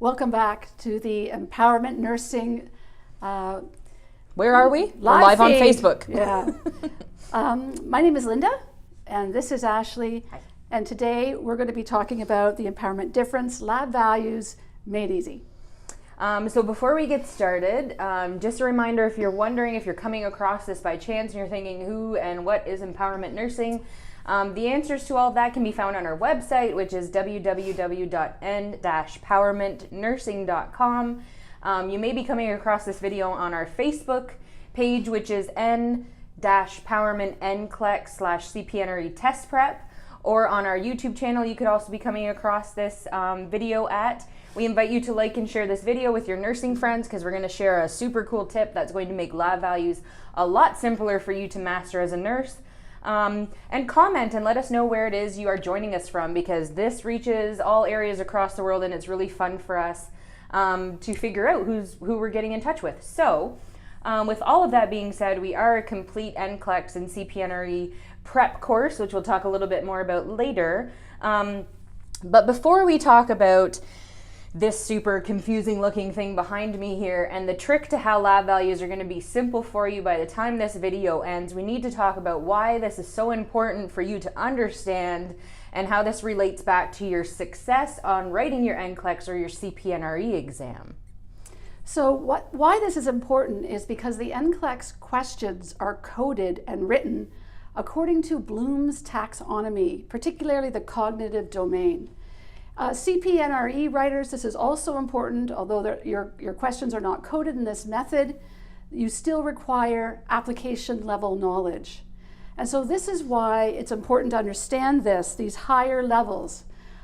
Welcome back to the Empowerment Nursing. Where are we? We're live on Facebook. Yeah. My name is Linda, and this is Ashley. Hi. And today we're going to be talking about the empowerment difference, lab values made easy. So before we get started, just a reminder, if you're wondering if you're coming across this by chance and you're thinking who and what is empowerment nursing, the answers to all of that can be found on our website, which is www.n-powermentnursing.com. You may be coming across this video on our Facebook page, which is N-Powerment NCLEX /CPNRE test prep, or on our YouTube channel. You could also be coming across this video at. We invite you to like and share this video with your nursing friends, because we're going to share a super cool tip that's going to make lab values a lot simpler for you to master as a nurse. And comment and let us know where it is you are joining us from, because this reaches all areas across the world and it's really fun for us to figure out who we're getting in touch with. So with all of that being said, we are a complete NCLEX and CPNRE prep course, which we'll talk a little bit more about later. But before we talk about this super confusing looking thing behind me here and the trick to how lab values are going to be simple for you by the time this video ends, we need to talk about why this is so important for you to understand and how this relates back to your success on writing your NCLEX or your CPNRE exam. So why this is important is because the NCLEX questions are coded and written according to Bloom's taxonomy, particularly the cognitive domain. CPNRE writers, this is also important. Although your questions are not coded in this method, you still require application level knowledge. And so this is why it's important to understand these higher levels,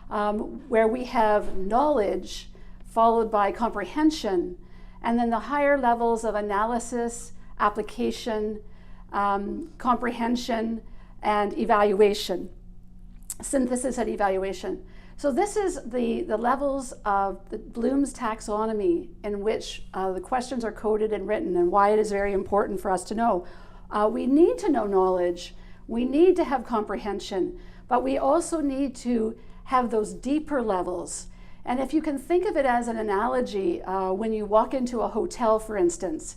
where we have knowledge followed by comprehension, and then the higher levels of analysis, application, comprehension, and evaluation, synthesis and evaluation. So this is the levels of the Bloom's taxonomy in which the questions are coded and written, and why it is very important for us to know. We need to know knowledge, we need to have comprehension, but we also need to have those deeper levels. And if you can think of it as an analogy, when you walk into a hotel, for instance,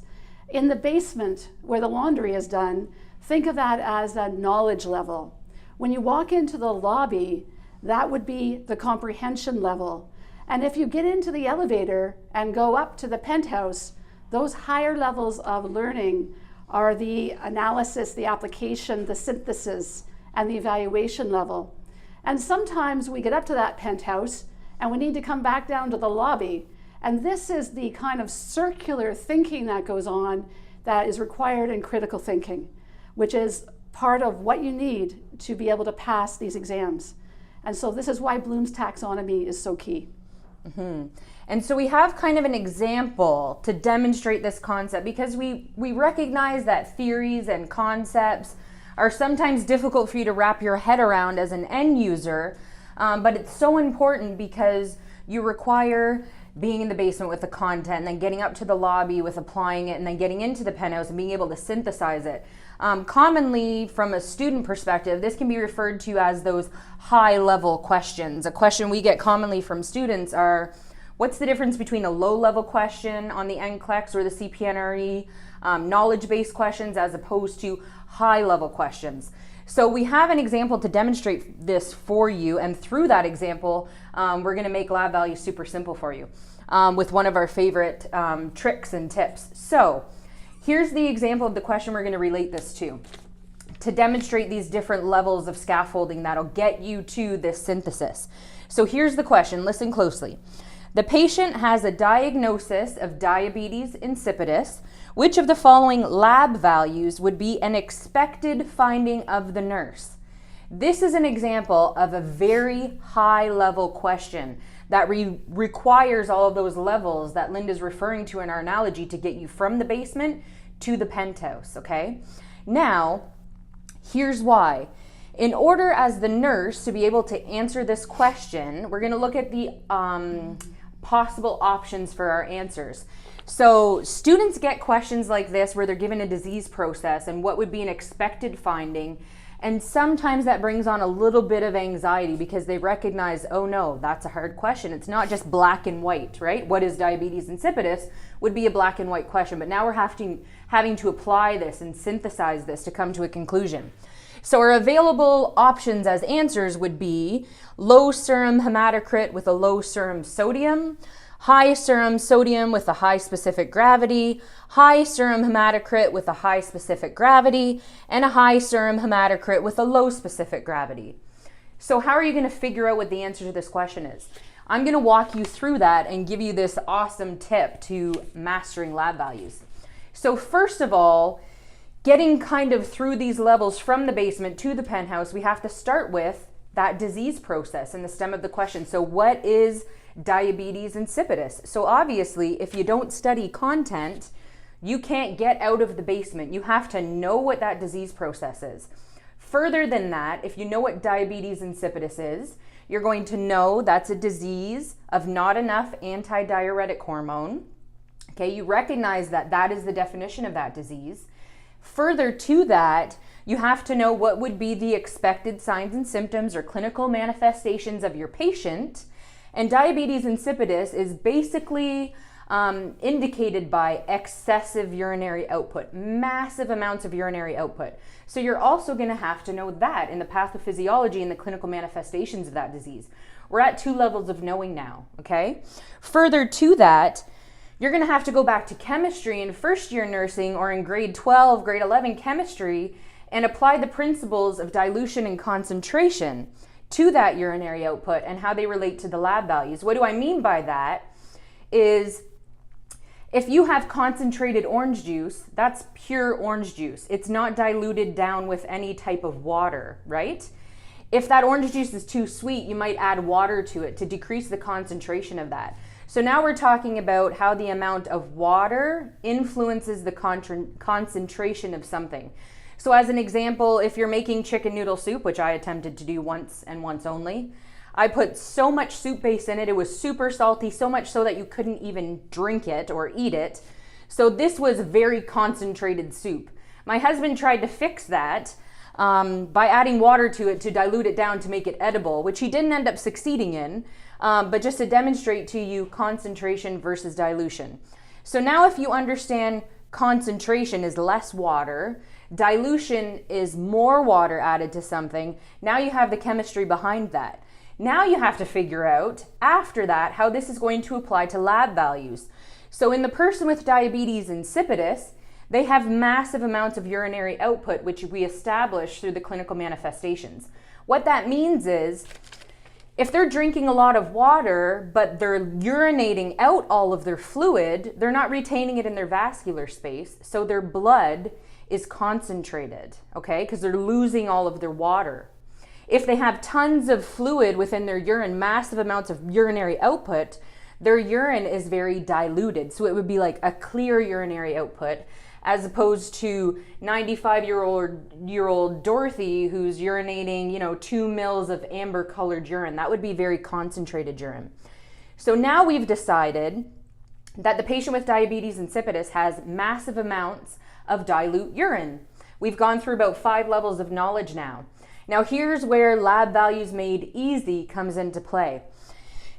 in the basement where the laundry is done, think of that as a knowledge level. When you walk into the lobby, that would be the comprehension level. And if you get into the elevator and go up to the penthouse, those higher levels of learning are the analysis, the application, the synthesis, and the evaluation level. And sometimes we get up to that penthouse and we need to come back down to the lobby. And this is the kind of circular thinking that goes on that is required in critical thinking, which is part of what you need to be able to pass these exams. And so this is why Bloom's taxonomy is so key. Mm-hmm. And so we have kind of an example to demonstrate this concept, because we recognize that theories and concepts are sometimes difficult for you to wrap your head around as an end user, but it's so important because you require being in the basement with the content, and then getting up to the lobby with applying it, and then getting into the penthouse and being able to synthesize it. Commonly, from a student perspective, this can be referred to as those high-level questions. A question we get commonly from students are, what's the difference between a low-level question on the NCLEX or the CPNRE, knowledge-based questions as opposed to high-level questions? So we have an example to demonstrate this for you, and through that example, we're going to make lab values super simple for you with one of our favorite tricks and tips. So here's the example of the question we're going to relate this to demonstrate these different levels of scaffolding that'll get you to this synthesis. So here's the question, listen closely. The patient has a diagnosis of diabetes insipidus. Which of the following lab values would be an expected finding of the nurse? This is an example of a very high level question that requires all of those levels that Linda's referring to in our analogy to get you from the basement to the penthouse, okay? Now, here's why. In order as the nurse to be able to answer this question, we're going to look at the possible options for our answers. So students get questions like this where they're given a disease process and what would be an expected finding, And sometimes that brings on a little bit of anxiety because they recognize, oh no, that's a hard question. It's not just black and white, right? What is diabetes insipidus would be a black and white question, but now we're having to apply this and synthesize this to come to a conclusion. So our available options as answers would be low serum hematocrit with a low serum sodium, high serum sodium with a high specific gravity, high serum hematocrit with a high specific gravity, and a high serum hematocrit with a low specific gravity. So how are you going to figure out what the answer to this question is? I'm going to walk you through that and give you this awesome tip to mastering lab values. So first of all, getting kind of through these levels from the basement to the penthouse, we have to start with that disease process in the stem of the question. So what is diabetes insipidus? So obviously, if you don't study content, you can't get out of the basement. You have to know what that disease process is. Further than that, if you know what diabetes insipidus is, you're going to know that's a disease of not enough antidiuretic hormone. Okay, you recognize that that is the definition of that disease. Further to that, you have to know what would be the expected signs and symptoms or clinical manifestations of your patient. And diabetes insipidus is basically indicated by excessive urinary output, massive amounts of urinary output. So you're also going to have to know that in the pathophysiology and the clinical manifestations of that disease. We're at 2 levels of knowing now, okay? Further to that, you're going to have to go back to chemistry in first year nursing or in grade 12, grade 11 chemistry and apply the principles of dilution and concentration to that urinary output and how they relate to the lab values. What do I mean by that is if you have concentrated orange juice, that's pure orange juice. It's not diluted down with any type of water, right? If that orange juice is too sweet, you might add water to it to decrease the concentration of that. So now we're talking about how the amount of water influences the concentration of something. So as an example, if you're making chicken noodle soup, which I attempted to do once and once only, I put so much soup base in it, it was super salty, so much so that you couldn't even drink it or eat it. So this was very concentrated soup. My husband tried to fix that by adding water to it to dilute it down to make it edible, which he didn't end up succeeding in, but just to demonstrate to you concentration versus dilution. So now if you understand concentration is less water, dilution is more water added to something, now you have the chemistry behind that. Now you have to figure out, after that, how this is going to apply to lab values. So in the person with diabetes insipidus, they have massive amounts of urinary output, which we establish through the clinical manifestations. What that means is, if they're drinking a lot of water, but they're urinating out all of their fluid, they're not retaining it in their vascular space, so their blood is concentrated, okay? Because they're losing all of their water. If they have tons of fluid within their urine, massive amounts of urinary output, their urine is very diluted. So it would be like a clear urinary output as opposed to 95-year-old Dorothy who's urinating, 2 mils of amber colored urine. That would be very concentrated urine. So now we've decided that the patient with diabetes insipidus has massive amounts of dilute urine. We've gone through about 5 levels of knowledge now. Now here's where lab values made easy comes into play.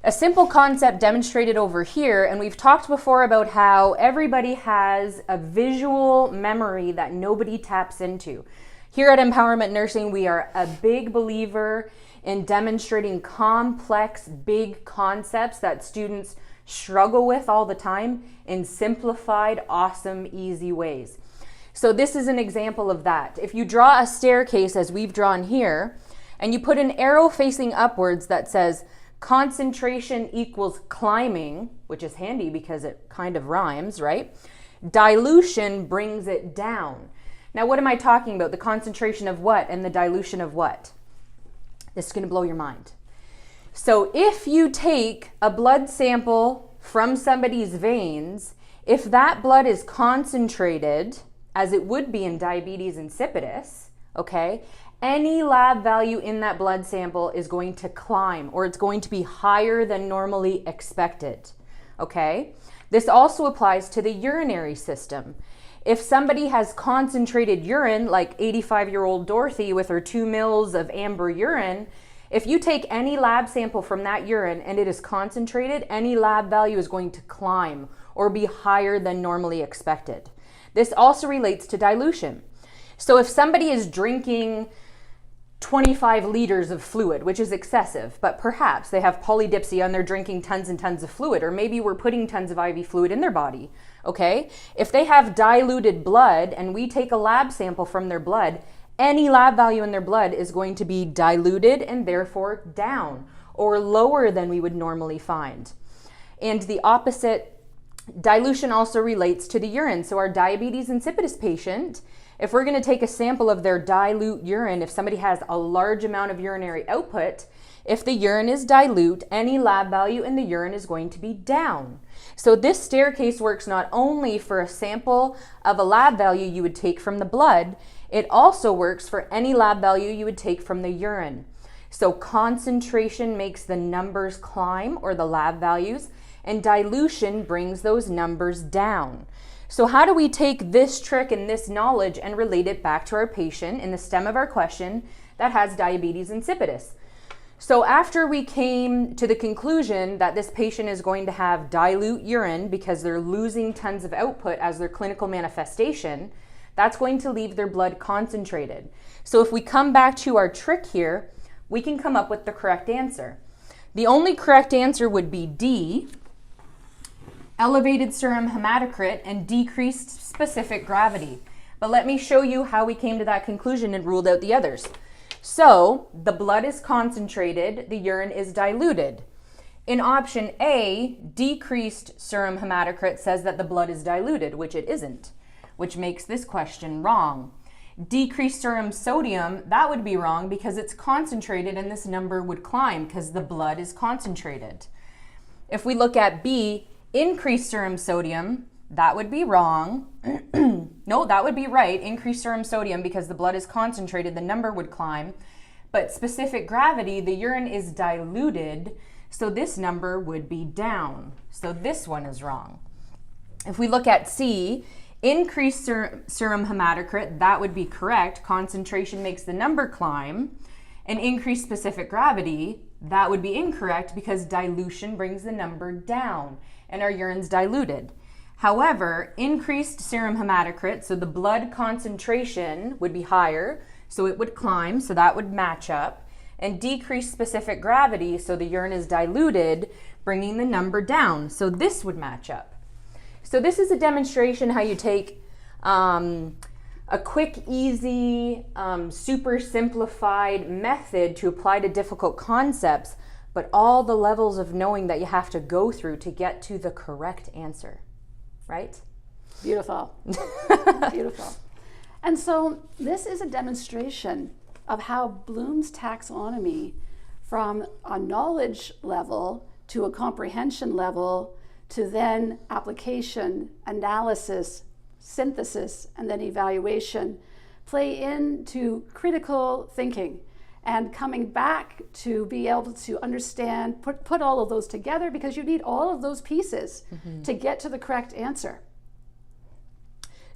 A simple concept demonstrated over here, and we've talked before about how everybody has a visual memory that nobody taps into. Here at N-Powerment Nursing, we are a big believer in demonstrating complex, big concepts that students struggle with all the time in simplified, awesome, easy ways. So this is an example of that. If you draw a staircase as we've drawn here, and you put an arrow facing upwards that says concentration equals climbing, which is handy because it kind of rhymes, right? Dilution brings it down. Now, what am I talking about? The concentration of what and the dilution of what? This is going to blow your mind. So if you take a blood sample from somebody's veins, if that blood is concentrated, as it would be in diabetes insipidus, okay, any lab value in that blood sample is going to climb, or it's going to be higher than normally expected, okay? This also applies to the urinary system. If somebody has concentrated urine, like 85-year-old Dorothy with her 2 mils of amber urine, if you take any lab sample from that urine and it is concentrated, any lab value is going to climb or be higher than normally expected. This also relates to dilution. So if somebody is drinking 25 liters of fluid, which is excessive, but perhaps they have polydipsia and they're drinking tons and tons of fluid, or maybe we're putting tons of IV fluid in their body, okay? If they have diluted blood and we take a lab sample from their blood, any lab value in their blood is going to be diluted and therefore down or lower than we would normally find. And the opposite, dilution also relates to the urine. So our diabetes insipidus patient, if we're going to take a sample of their dilute urine, if somebody has a large amount of urinary output, if the urine is dilute, any lab value in the urine is going to be down. So this staircase works not only for a sample of a lab value you would take from the blood, it also works for any lab value you would take from the urine. So concentration makes the numbers climb, or the lab values, and dilution brings those numbers down. So how do we take this trick and this knowledge and relate it back to our patient in the stem of our question that has diabetes insipidus? So after we came to the conclusion that this patient is going to have dilute urine because they're losing tons of output as their clinical manifestation, that's going to leave their blood concentrated. So if we come back to our trick here, we can come up with the correct answer. The only correct answer would be D, elevated serum hematocrit and decreased specific gravity. But let me show you how we came to that conclusion and ruled out the others. So the blood is concentrated, the urine is diluted. In option A, decreased serum hematocrit says that the blood is diluted, which it isn't, which makes this question wrong. Decreased serum sodium, that would be wrong because it's concentrated and this number would climb because the blood is concentrated. If we look at B, increased serum sodium, that would be wrong. No, that would be right. Increased serum sodium because the blood is concentrated, the number would climb. But specific gravity, the urine is diluted, so this number would be down. So this one is wrong. If we look at C, increased serum hematocrit, that would be correct. Concentration makes the number climb. And increased specific gravity, that would be incorrect because dilution brings the number down and our urine's diluted. However, increased serum hematocrit, so the blood concentration would be higher, so it would climb, so that would match up. And decreased specific gravity, so the urine is diluted, bringing the number down, so this would match up. So this is a demonstration how you take a quick, easy, super simplified method to apply to difficult concepts, but all the levels of knowing that you have to go through to get to the correct answer, right? Beautiful. Beautiful. And so this is a demonstration of how Bloom's taxonomy, from a knowledge level to a comprehension level to then application, analysis, synthesis, and then evaluation, play into critical thinking and coming back to be able to understand, put all of those together, because you need all of those pieces to get to the correct answer.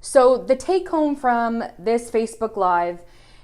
So the take home from this Facebook Live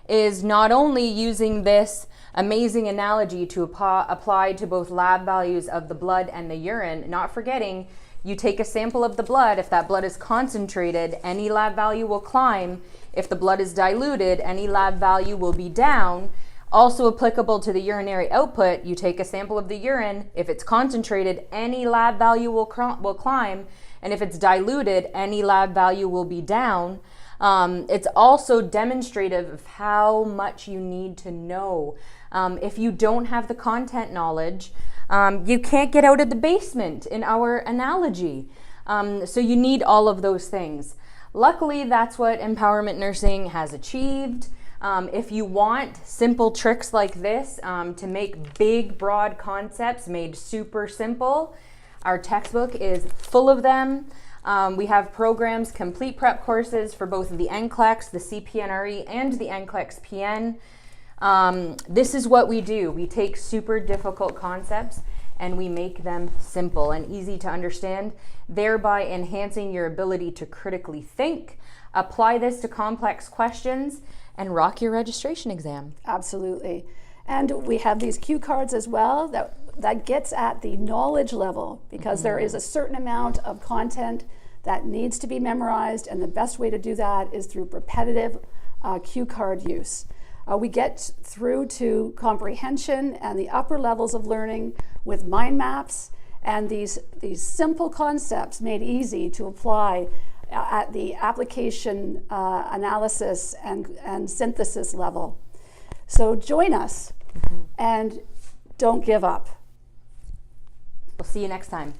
is not only using this amazing analogy to apply to both lab values of the blood and the urine, not forgetting you take a sample of the blood. If that blood is concentrated, any lab value will climb. If the blood is diluted, any lab value will be down. Also applicable to the urinary output, you take a sample of the urine. If it's concentrated, any lab value will climb. And if it's diluted, any lab value will be down. It's also demonstrative of how much you need to know. If you don't have the content knowledge, you can't get out of the basement in our analogy. So you need all of those things. Luckily, that's what N-Powerment Nursing has achieved. If you want simple tricks like this to make big, broad concepts made super simple, our textbook is full of them. We have programs, complete prep courses for both the NCLEX, the CPNRE, and the NCLEX PN. This is what we do. We take super difficult concepts and we make them simple and easy to understand, thereby enhancing your ability to critically think, apply this to complex questions, and rock your registration exam. Absolutely. And we have these cue cards as well that gets at the knowledge level, because there is a certain amount of content that needs to be memorized, and the best way to do that is through repetitive cue card use. We get through to comprehension and the upper levels of learning with mind maps and these simple concepts made easy to apply at the application analysis and synthesis level. So join us and don't give up. We'll see you next time.